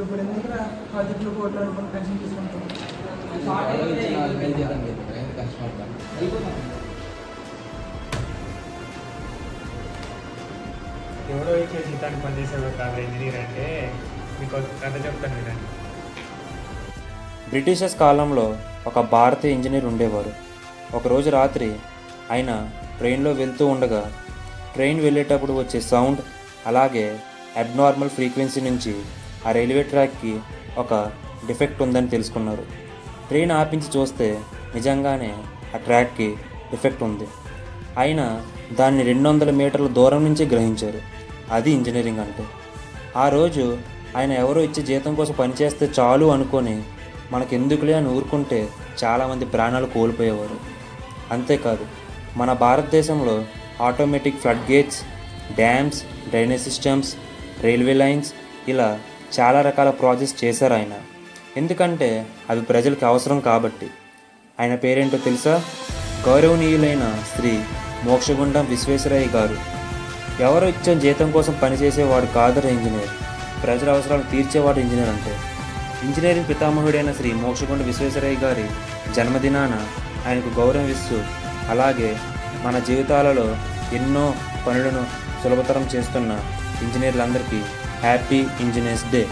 ఇప్పుడు ఎందుకు ప్రాజెక్టులు కోట్లు అనుకుని పెన్షన్ తీసుకుంటాం. ఎవరో ఇచ్చే జీతానికి పనిచేసేవాడు కాదు ఇంజనీర్ అంటే. మీకు కథ చెప్తాను వినండి. బ్రిటిషర్స్ కాలంలో ఒక భారతీయ ఇంజనీర్ ఉండేవారు. ఒకరోజు రాత్రి ఆయన ట్రైన్లో వెళ్తూ ఉండగా ట్రైన్ వెళ్ళేటప్పుడు వచ్చే సౌండ్ అలాగే అబ్నార్మల్ ఫ్రీక్వెన్సీ నుంచి ఆ రైల్వే ట్రాక్కి ఒక డిఫెక్ట్ ఉందని తెలుసుకున్నారు. ట్రైన్ ఆపించి చూస్తే నిజంగానే ఆ ట్రాక్కి డిఫెక్ట్ ఉంది. ఆయన దాన్ని 200 మీటర్ల దూరం నుంచి గ్రహించారు. అది ఇంజనీరింగ్ అంటే. ఆ రోజు ఆయన ఎవరో ఇచ్చే జీతం కోసం పనిచేస్తే చాలు అనుకొని మనకెందుకులే అని ఊరుకుంటే చాలామంది ప్రాణాలు కోల్పోయేవారు. అంతేకాదు, మన భారతదేశంలో automatic flood gates, dams, drainage systems, railway lines ఇలా చాలా రకాల ప్రాజెక్ట్స్ చేశారు ఆయన. ఎందుకంటే అవి ప్రజలకు అవసరం కాబట్టి. ఆయన పేరేంటో తెలుసా? గౌరవనీయులైన శ్రీ మోక్షగుండం విశ్వేశ్వరయ్య గారు. ఎవరో ఇచ్చిన జీతం కోసం పనిచేసేవాడు కాదర ఇంజనీర్, ప్రజల అవసరాలు తీర్చేవాడు ఇంజనీర్ అంటే. ఇంజనీరింగ్ పితామహుడైన శ్రీ మోక్షగుండం విశ్వేశ్వరయ్య గారి జన్మదినాన ఆయనకు గౌరవిస్తూ అలాగే మన జీవితాలలో ఎన్నో పనులను సులభతరం చేస్తున్న ఇంజనీర్లందరికీ హ్యాపీ ఇంజనీర్స్ డే.